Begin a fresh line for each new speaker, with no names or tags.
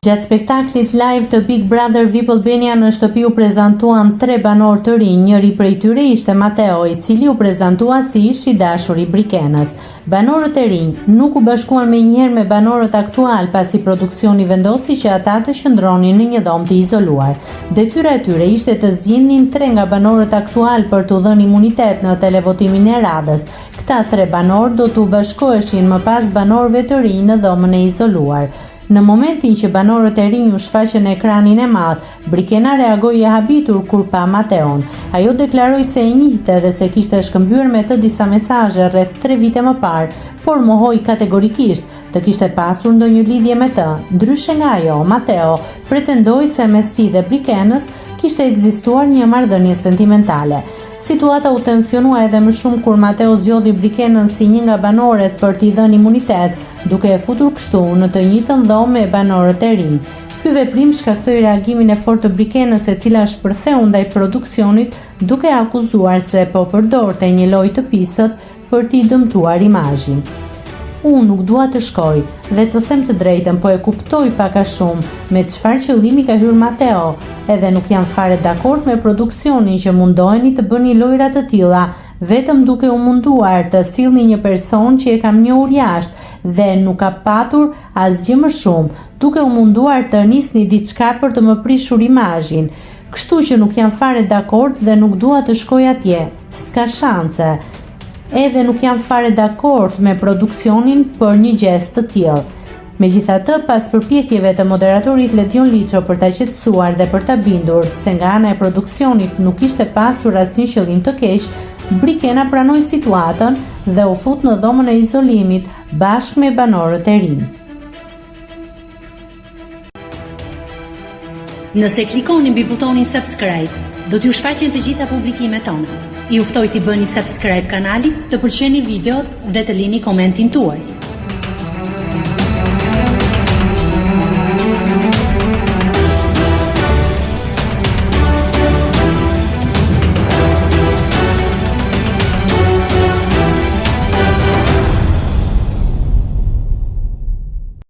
Gjatë spektaklit live të Big Brother VIP Albania në shtëpi u prezantuan 3 banorë të rinj, njëri prej tyre ishte Mateo, i cili u prezantua si ish i dashur i Brikenës. Banorët e rinj nuk u bashkuan menjëherë me banorët aktual pasi produksioni vendosi që ata të qëndronin në një dom të izoluar. Detyra e tyre ishte të zgjidhnin 3 nga banorët aktual për t'u dhënë imunitet në televotimin e radhës. Këta 3 banorë do t'u bashkoheshin më pas banorëve të rinj në dhomën e izoluar. Në momentin që banorët e rinj u shfaqën në ekranin e madh, Brikena reagoi e habitur kur pa Mateon. Ajo deklaroi se e njihte dhe se kishte shkëmbyer me të disa mesazhe rreth 3 vite më parë, por mohoi kategorikisht të kishte pasur ndonjë lidhje me të. Ndryshe nga ajo, Mateo pretendoi se mes tij dhe Brikenës kishte ekzistuar një marrëdhënie sentimentale. Situata u tensionua edhe më shumë kur Mateo zgjodhi Brikenën si një nga banorët për t'i dhënë imunitet, duke e futur kështu në të njëjtën dhomë me banorët e rinj. Ky veprim shkaktoi reagimin e fortë të Brikenës, e cila shpërtheu ndaj produksionit duke akuzuar se po përdorte një lojë të pisët për t'i dëmtuar imazhin. Unë nuk dua të shkoj dhe të them të drejtën, po e kuptoj pak a shumë me çfarë qëllimi ka hyrë Mateo, edhe nuk jam fare dakord me produksionin që mundoheni të bëni lojra të tilla vetëm duke u munduar të sillni një person që e kam njohur jashtë dhe nuk ka patur asgjë më shumë, duke u munduar të nisni diçka për të më prishur imazhin. Kështu që nuk jam fare dakord dhe nuk dua të shkoj atje. S'ka shanse. Edhe nuk jam fare dakord me produksionin për një gest të tillë. Megjithatë, pas përpjekjeve të moderatorit Ledion Liço për ta qetësuar dhe për ta bindur se nga ana e produksionit nuk ishte pasur asnjë qëllim të keq, Brikena pranoi situatën dhe u fut në dhomën e izolimit bashkë me banorët e rinj.
Nëse klikoni mbi butonin subscribe, do t'ju shfaqen të gjitha publikimet tona. Ju ftoj t'i bëni subscribe kanalit, të pëlqeni videot dhe të lini komentin tuaj.